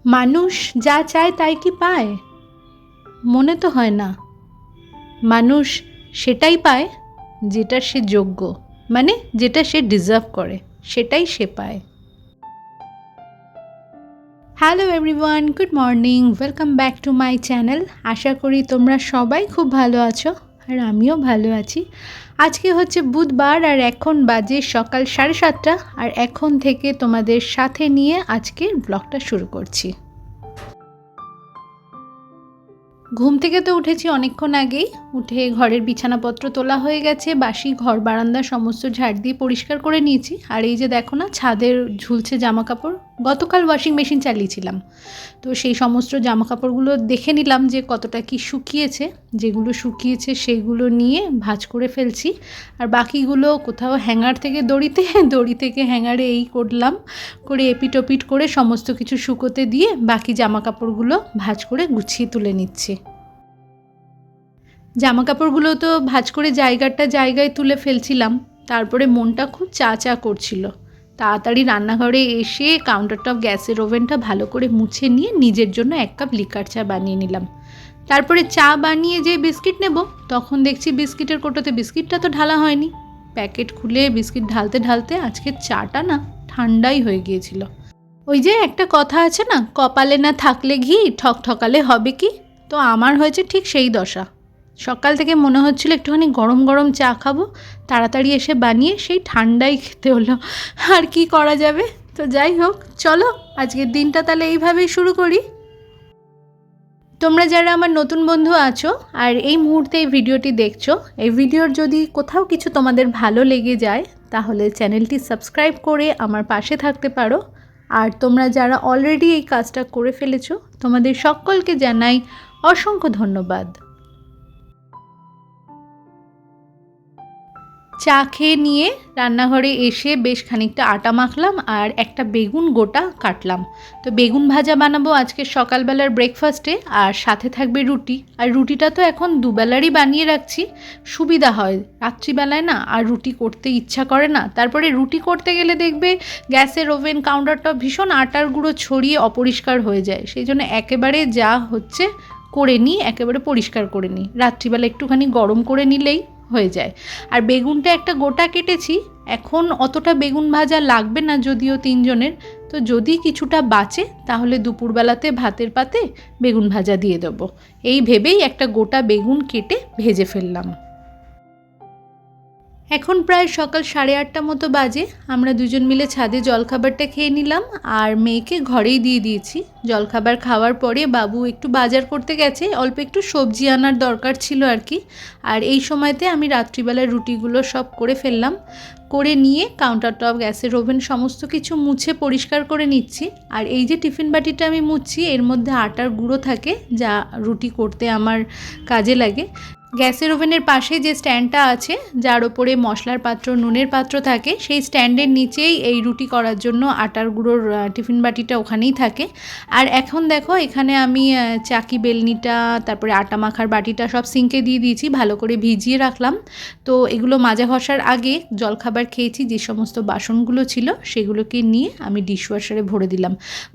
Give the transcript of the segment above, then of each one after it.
মানুষ যা চায় তাই কি পায়? মনে তো হয় না। মানুষ সেটাই পায় যেটা সে যোগ্য, মানে যেটা সে ডিজার্ভ করে, সেটাই সে পায়। Hello everyone, good morning, welcome back to my channel. আশা করি তোমরা সবাই খুব ভালো আছো, আর আমিও ভালো আছি। আজকে হচ্ছে বুধবার, আর এখন বাজে সকাল 7:30, আর এখন থেকে তোমাদের সাথে নিয়ে আজকের ব্লগটা শুরু করছি। ঘুম থেকে তো উঠেছি অনেকক্ষণ আগেই। উঠে ঘরের বিছানাপত্র তোলা হয়ে গেছে, বাসি ঘর বারান্দা সমস্ত ঝাড় দিয়ে পরিষ্কার করে নিয়েছি। আর এই যে দেখো না, ছাদের ঝুলছে জামা কাপড়। গতকাল ওয়াশিং মেশিন চালিয়েছিলাম, তো সেই সমস্ত জামা কাপড়গুলো দেখে নিলাম যে কতটা কি শুকিয়েছে। যেগুলো শুকিয়েছে সেইগুলো নিয়ে ভাঁজ করে ফেলছি, আর বাকিগুলো কোথাও হ্যাঙ্গার থেকে দড়ি থেকে হ্যাঙ্গারে এই করলাম, করে এপিটোপিট করে সমস্ত কিছু শুকোতে দিয়ে বাকি জামা কাপড়গুলো ভাঁজ করে গুছিয়ে তুলে নিচ্ছি। জামা কাপড়গুলো তো ভাঁজ করে জায়গায় তুলে ফেলছিলাম, তারপরে মনটা খুব চা করছিল। তাড়াতাড়ি রান্নাঘরে এসে কাউন্টার টপ, গ্যাসের ওভেনটা ভালো করে মুছে নিয়ে নিজের জন্য 1 কাপ লিকার চা বানিয়ে নিলাম। তারপরে চা বানিয়ে যে বিস্কিট নেব, তখন দেখছি বিস্কিটের কোটোতে বিস্কিটটা তো ঢালা হয়নি। প্যাকেট খুলে বিস্কিট ঢালতে আজকে চাটা না ঠান্ডাই হয়ে গিয়েছিল। ওই যে একটা কথা আছে না, কপালে না থাকলে ঘি, ঠকঠকালে হবে কি? তো আমার হয়েছে ঠিক সেই দশা। সকাল থেকে মনে হচ্ছিল একটুখানি গরম গরম চা খাবো, তাড়াতাড়ি এসে বানিয়ে সেই ঠান্ডাই খেতে হলো। আর কি করা যাবে? তো যাই হোক, চলো আজকের দিনটা তাহলে এইভাবেই শুরু করি। তোমরা যারা আমার নতুন বন্ধু আছো আর এই মুহূর্তে এই ভিডিওটি দেখছো, এই ভিডিওর যদি কোথাও কিছু তোমাদের ভালো লেগে যায়, তাহলে চ্যানেলটি সাবস্ক্রাইব করে আমার পাশে থাকতে পারো। আর তোমরা যারা অলরেডি এই কাজটা করে ফেলেছো, তোমাদের সকলকে জানাই অসংখ্য ধন্যবাদ। চা খেয়ে নিয়ে রান্নাঘরে এসে বেশ খানিকটা আটা মাখলাম, আর একটা বেগুন গোটা কাটলাম। তো বেগুন ভাজা বানাবো আজকে সকালবেলার ব্রেকফাস্টে, আর সাথে থাকবে রুটি। আর রুটিটা তো এখন দুবেলারই বানিয়ে রাখছি, সুবিধা হয়। রাত্রিবেলায় না আর রুটি করতে ইচ্ছা করে না। তারপরে রুটি করতে গেলে দেখবে গ্যাসের ওভেন, কাউন্টারটা ভীষণ আটার গুঁড়ো ছড়িয়ে অপরিষ্কার হয়ে যায়। সেই জন্য একেবারে যা হচ্ছে করে নিই, একেবারে পরিষ্কার করে নিই। রাত্রিবেলা একটুখানি গরম করে নিলেই হয়ে যায়। আর বেগুনটা একটা গোটা কেটেছি, এখন অতটা বেগুন ভাজা লাগবে না যদিও 3 জনের। তো যদি কিছুটা বাঁচে তাহলে দুপুরবেলাতে ভাতের পাতে বেগুন ভাজা দিয়ে দেবো, এই ভেবেই একটা গোটা বেগুন কেটে ভেজে ফেললাম। এখন প্রায় সকাল 8:30 মতো বাজে। আমরা দুজন মিলে ছাদে জলখাবারটা খেয়ে নিলাম, আর মেয়েকে ঘরেই দিয়ে দিয়েছি। জলখাবার খাওয়ার পরে বাবু একটু বাজার করতে গেছে, অল্প একটু সবজি আনার দরকার ছিল আর কি। আর এই সময়তে আমি রাত্রিবেলার রুটিগুলো সব করে ফেললাম। করে নিয়ে কাউন্টার টপ, গ্যাসের ওভেন সমস্ত কিছু মুছে পরিষ্কার করে নিচ্ছি। আর এই যে টিফিন বাটিটা আমি মুছছি, এর মধ্যে আটার গুঁড়ো থাকে, যা রুটি করতে আমার কাজে লাগে। গ্যাসের ওভেনের পাশে যে স্ট্যান্ডটা আছে, যার ওপরে মশলার পাত্র, নুনের পাত্র থাকে, সেই স্ট্যান্ডের নিচেই এই রুটি করার জন্য আটার গুঁড়োর টিফিন বাটিটা ওখানেই থাকে। আর এখন দেখো এখানে আমি চাকি, বেলনিটা, তারপরে আটা মাখার বাটিটা সব সিঙ্কে দিয়ে দিয়েছি, ভালো করে ভিজিয়ে রাখলাম। তো এগুলো মাজা ঘষার আগে জলখাবার খেয়েছি যে সমস্ত বাসনগুলো ছিল সেগুলোকে নিয়ে আমি ডিশওয়াশারে ভরে দিলাম।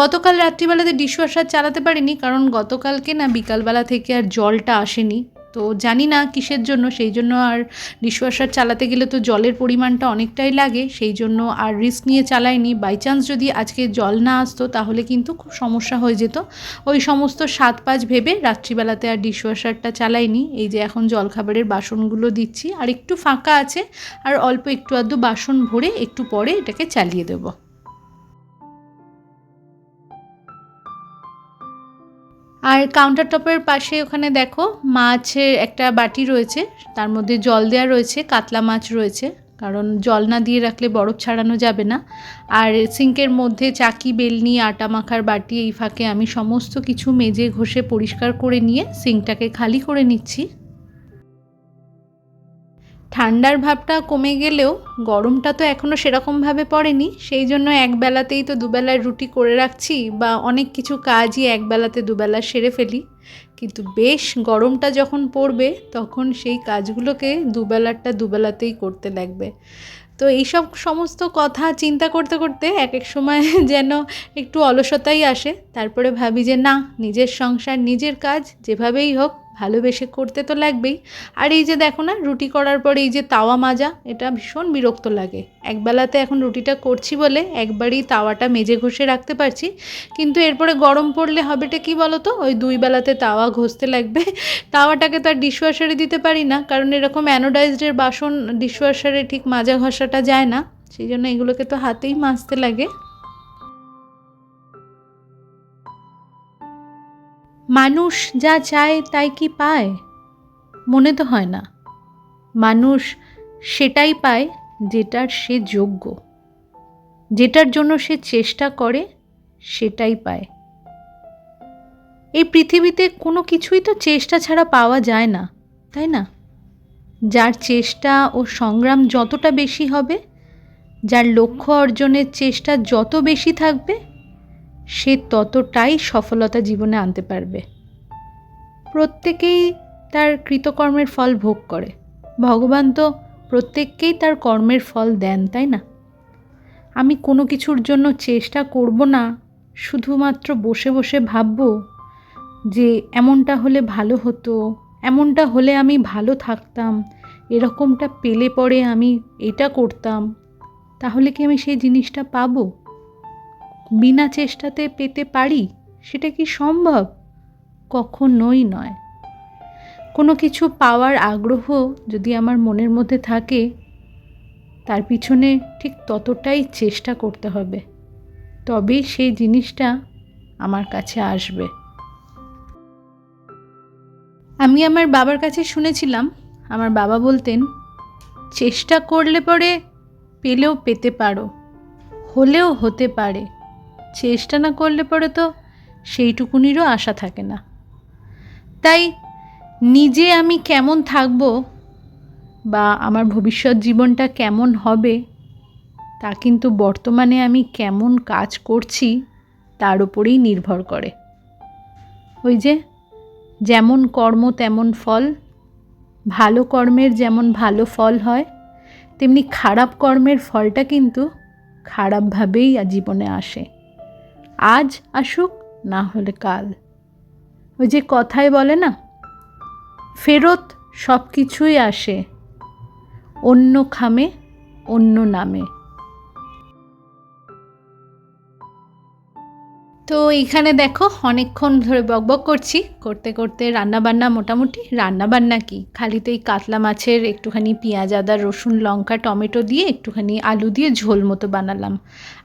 গতকাল রাত্রিবেলাতে ডিশওয়াশার চালাতে পারিনি, কারণ গতকালকে না বিকালবেলা থেকে আর জলটা আসেনি। তো জানি না কিসের জন্য, সেই জন্য আর ডিশওয়াশার চালাতে গেলে তো জলের পরিমাণটা অনেকটাই লাগে, সেই জন্য আর রিস্ক নিয়ে চালাইনি। বাই চান্স যদি আজকে জল না আসতো তাহলে কিন্তু খুব সমস্যা হয়ে যেত। ওই সমস্ত 7-5 ভেবে রাত্রিবেলাতে আর ডিশওয়াশারটা চালাইনি। এই যে এখন জলখাবারের বাসনগুলো দিচ্ছি, আর একটু ফাঁকা আছে, আর অল্প একটু আধটু বাসন ভরে একটু পরে এটাকে চালিয়ে দেবো। আর কাউন্টার টপের পাশে ওখানে দেখো মাছের একটা বাটি রয়েছে, তার মধ্যে জল দেওয়া রয়েছে, কাতলা মাছ রয়েছে, কারণ জল না দিয়ে রাখলে বরফ ছাড়ানো যাবে না। আর সিঙ্কের মধ্যে চাকি, বেলনি, আটা মাখার বাটি, এই ফাঁকে আমি সমস্ত কিছু মেজে ঘষে পরিষ্কার করে নিয়ে সিঙ্কটাকে খালি করে নিচ্ছি। ঠান্ডার ভাবটা কমে গেলেও গরমটা তো এখনও সেরকমভাবে পড়েনি, সেই জন্য একবেলাতেই তো দুবেলার রুটি করে রাখছি, বা অনেক কিছু কাজই একবেলাতে দুবেলা সেরে ফেলি। কিন্তু বেশ গরমটা যখন পড়বে তখন সেই কাজগুলোকে দুবেলাতেই করতে লাগবে। তো এইসব সমস্ত কথা চিন্তা করতে করতে এক এক সময় যেন একটু অলসতাই আসে। তারপরে ভাবি যে না, নিজের সংসার নিজের কাজ যেভাবেই হোক ভালোবেসে করতে তো লাগবেই। আর এই যে দেখো না, রুটি করার পরে এই যে তাওয়া মাজা, এটা ভীষণ বিরক্ত লাগে। একবেলাতে এখন রুটিটা করছি বলে একবারই তাওয়াটা মেজে ঘষে রাখতে পারছি, কিন্তু এরপরে গরম পড়লে হবেটা কি বলো তো, ওই 2 বেলাতে তাওয়া ঘষতে লাগবে। তাওয়াটাকে তো আর ডিশওয়াশারে দিতে পারি না, কারণ এরকম অ্যানোডাইজডের বাসন ডিশওয়াশারে ঠিক মাজা ঘষাটা যায় না, সেই জন্য এগুলোকে তো হাতেই মাজতে লাগে। মানুষ যা চায় তাই কি পায়? মনে তো হয় না। মানুষ সেটাই পায় যেটার সে যোগ্য, যেটার জন্য সে চেষ্টা করে সেটাই পায়। এই পৃথিবীতে কোনো কিছুই তো চেষ্টা ছাড়া পাওয়া যায় না, তাই না? যার চেষ্টা ও সংগ্রাম যতটা বেশি হবে, যার লক্ষ্য অর্জনের চেষ্টা যত বেশি থাকবে, সে ততটাই সফলতা জীবনে আনতে পারবে। প্রত্যেকেই তার কৃতকর্মের ফল ভোগ করে। ভগবান তো প্রত্যেককেই তার কর্মের ফল দেন, তাই না? আমি কোনো কিছুর জন্য চেষ্টা করব না, শুধুমাত্র বসে বসে ভাববো যে এমনটা হলে ভালো হতো, এমনটা হলে আমি ভালো থাকতাম, এরকমটা পেলে পরে আমি এটা করতাম, তাহলে কি আমি সেই জিনিসটা পাবো? বিনা চেষ্টাতে পেতে পারি? সেটা কি সম্ভব? কখনোই নয়। কোনো কিছু পাওয়ার আগ্রহ যদি আমার মনের মধ্যে থাকে, তার পিছনে ঠিক ততটাই চেষ্টা করতে হবে, তবেই সেই জিনিসটা আমার কাছে আসবে। আমি আমার বাবার কাছে শুনেছিলাম, আমার বাবা বলতেন, চেষ্টা করলে পরে পেলেও পেতে পারো, হলেও হতে পারে, চেষ্টা না করলে পরে তো সেইটুকুনিরও আশা থাকে না। তাই নিজে আমি কেমন থাকব বা আমার ভবিষ্যৎ জীবনটা কেমন হবে, তা কিন্তু বর্তমানে আমি কেমন কাজ করছি তার উপরেই নির্ভর করে। ওই যে, যেমন কর্ম তেমন ফল, ভালো কর্মের যেমন ভালো ফল হয়, তেমনি খারাপ কর্মের ফলটা কিন্তু খারাপভাবেই জীবনে আসে। আজ আসুক, না হলে কাল। ওই যে কথায় বলে না, ফেরত সব কিছুই আসে, অন্য খামে অন্য নামে। তো এইখানে দেখো অনেকক্ষণ ধরে বকবক করতে করতে রান্নাবান্না, মোটামুটি রান্নাবান্না কি, খালি তো এই কাতলা মাছের একটুখানি পেঁয়াজ আদা রসুন লঙ্কা টমেটো দিয়ে একটুখানি আলু দিয়ে ঝোল মতো বানালাম।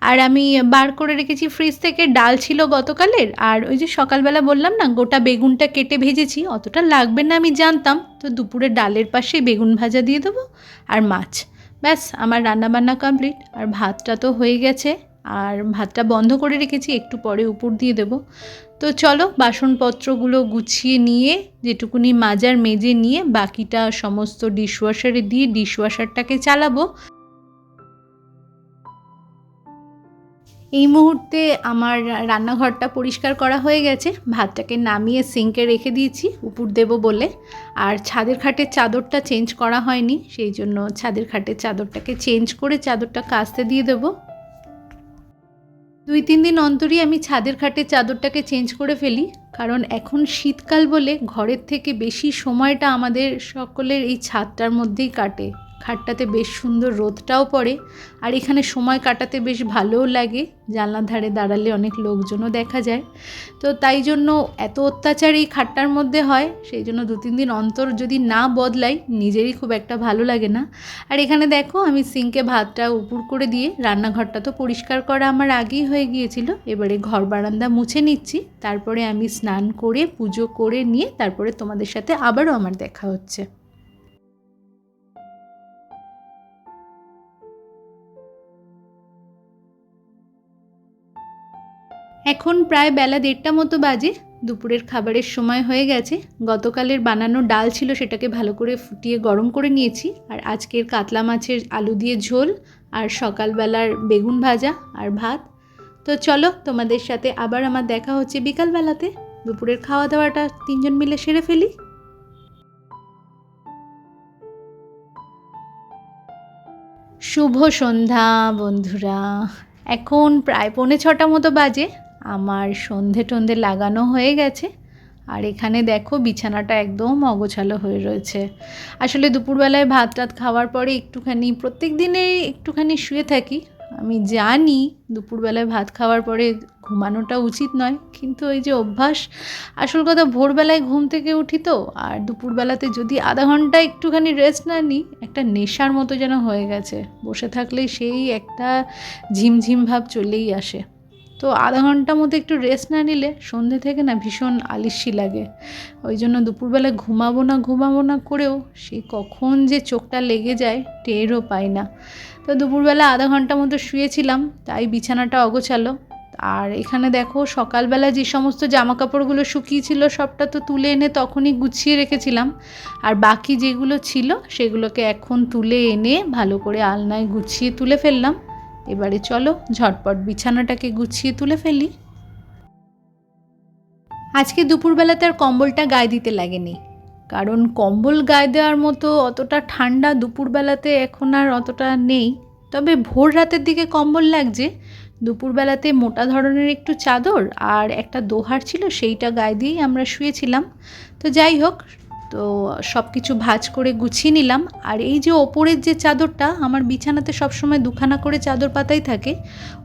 আর আমি বার করে রেখেছি ফ্রিজ থেকে ডাল ছিল গতকালের, আর ওই যে সকালবেলা বললাম না গোটা বেগুনটা কেটে ভেজেছি, অতটা লাগবে না আমি জানতাম, তো দুপুরে ডালের পাশে বেগুন ভাজা দিয়ে দেবো আর মাছ, ব্যাস আমার রান্নাবান্না কমপ্লিট। আর ভাতটা তো হয়ে গেছে, আর ভাতটা বন্ধ করে রেখেছি, একটু পরে উপর দিয়ে দেব। তো চলো বাসনপত্রগুলো গুছিয়ে নিয়ে, যেটুকুনি মাজার মেজে নিয়ে বাকিটা সমস্ত ডিশওয়াশারে দিয়ে ডিশওয়াশারটাকে চালাবো। এই মুহূর্তে আমার রান্নাঘরটা পরিষ্কার করা হয়ে গেছে, ভাতটাকে নামিয়ে সিঙ্কে রেখে দিয়েছি উপর দেব বলে। আর ছাদের খাটের চাদরটা চেঞ্জ করা হয়নি, সেই জন্য ছাদের খাটের চাদরটাকে চেঞ্জ করে চাদরটা কাচতে দিয়ে দেবো। 2-3 দিন অন্তরই আমি ছাদের খাটের চাদরটাকে চেঞ্জ করে ফেলি, কারণ এখন শীতকাল বলে ঘরের থেকে বেশি সময়টা আমাদের সকলের এই ছাদটার মধ্যেই কাটে। খাটটাতে বেশ সুন্দর রোদটাও পড়ে, আর এখানে সময় কাটাতে বেশ ভালোও লাগে, জানলার ধারে দাঁড়ালে অনেক লোকজনও দেখা যায়। তো তাই জন্য এত অত্যাচার এই খাটটার মধ্যে হয়, সেই জন্য 2-3 দিন অন্তর যদি না বদলাই নিজেরই খুব একটা ভালো লাগে না। আর এখানে দেখো আমি সিঙ্কে ভাতটা উপর করে দিয়ে, রান্নাঘরটা তো পরিষ্কার করা আমার আগেই হয়ে গিয়েছিল, এবারে ঘর বারান্দা মুছে নিচ্ছি, তারপরে আমি স্নান করে পুজো করে নিয়ে তারপরে তোমাদের সাথে আবারও আমার দেখা হচ্ছে। এখন প্রায় বেলা 1:30 মতো বাজে, দুপুরের খাবারের সময় হয়ে গেছে। গতকালের বানানো ডাল ছিল, সেটাকে ভালো করে ফুটিয়ে গরম করে নিয়েছি, আর আজকের কাতলা মাছের আলু দিয়ে ঝোল, আর সকালবেলার বেগুন ভাজা আর ভাত। তো চলো তোমাদের সাথে আবার আমার দেখা হচ্ছে বিকালবেলাতে। দুপুরের খাওয়া দাওয়াটা 3 জন মিলে সেরে ফেলি। শুভ সন্ধ্যা বন্ধুরা। এখন প্রায় 5:45 মতো বাজে। আমার সন্ধে টন্ধে লাগানো হয়ে গেছে। আর এখানে দেখো বিছানাটা একদম অগোছালো হয়ে রয়েছে। আসলে দুপুরবেলায় ভাত টাত খাওয়ার পরে একটুখানি প্রত্যেক দিনে একটুখানি শুয়ে থাকি। আমি জানি দুপুরবেলায় ভাত খাওয়ার পরে ঘুমানোটা উচিত নয়, কিন্তু ওই যে অভ্যাস। আসল কথা, ভোরবেলায় ঘুম থেকে উঠি তো, আর দুপুরবেলাতে যদি আধা ঘন্টা একটুখানি রেস্ট না নিই, একটা নেশার মতো যেন হয়ে গেছে। বসে থাকলে সেই একটা ঝিমঝিম ভাব চলেই আসে। তো আধা ঘন্টা মতো একটু রেস্ট না নিলে সন্ধ্যে থেকে না ভীষণ আলিস্যি লাগে। ওই জন্য দুপুরবেলায় ঘুমাবো না করেও সেই কখন যে চোখটা লেগে যায় টেরও পাই না। তো দুপুরবেলা আধা ঘন্টা মতো শুয়েছিলাম, তাই বিছানাটা অগোছালো। আর এখানে দেখো সকালবেলা যে সমস্ত জামা কাপড়গুলো শুকিয়েছিল সবটা তো তুলে এনে তখনই গুছিয়ে রেখেছিলাম। আর বাকি যেগুলো ছিল সেগুলোকে এখন তুলে এনে ভালো করে আলনায় গুছিয়ে তুলে ফেললাম। এবারে চলো ঝটপট বিছানাটাকে গুছিয়ে তুলে ফেলি। আজকে দুপুরবেলাতে আর কম্বলটা গায়ে দিতে লাগেনি, কারণ কম্বল গায়ে দেওয়ার মতো অতটা ঠান্ডা দুপুরবেলাতে এখন আর অতটা নেই। তবে ভোর রাতের দিকে কম্বল লাগছে। দুপুরবেলাতে মোটা ধরনের একটু চাদর আর একটা দোহার ছিল, সেইটা গায়ে দিয়েই আমরা শুয়েছিলাম। তো যাই হোক, তো সব কিছু ভাঁজ করে গুছিয়ে নিলাম। আর এই যে ওপরের যে চাদরটা, আমার বিছানাতে সবসময় দুখানা করে চাদর পাতাই থাকে।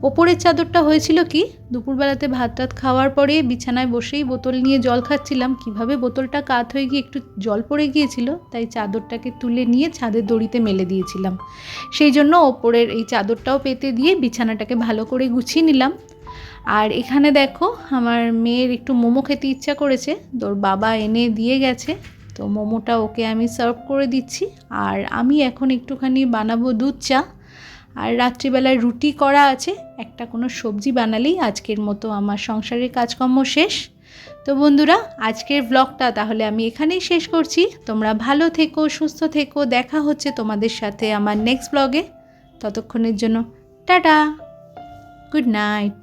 ওপরের চাদরটা হয়েছিল কি, দুপুরবেলাতে ভাত টাত খাওয়ার পরে বিছানায় বসেই বোতল নিয়ে জল খাচ্ছিলাম, কিভাবে বোতলটা কাত হয়ে গিয়ে একটু জল পড়ে গিয়েছিল, তাই চাদরটাকে তুলে নিয়ে ছাদের দড়িতে মেলে দিয়েছিলাম। সেই জন্য ওপরের এই চাদরটাও পেতে দিয়ে বিছানাটাকে ভালো করে গুছিয়ে নিলাম। আর এখানে দেখো আমার মেয়ের একটু মোমো খেতে ইচ্ছা করেছে, তোর বাবা এনে দিয়ে গেছে। তো মোমোটা ওকে আমি সার্ভ করে দিচ্ছি। আর আমি এখন একটুখানি বানাবো দুধ চা। আর রাত্রিবেলায় রুটি করা আছে, একটা কোনো সবজি বানালেই আজকের মতো আমার সংসারের কাজকর্ম শেষ। তো বন্ধুরা, আজকের ব্লগটা তাহলে আমি এখানেই শেষ করছি। তোমরা ভালো থেকো, সুস্থ থেকো। দেখা হচ্ছে তোমাদের সাথে আমার নেক্সট ব্লগে। ততক্ষণের জন্য টাটা, গুড নাইট।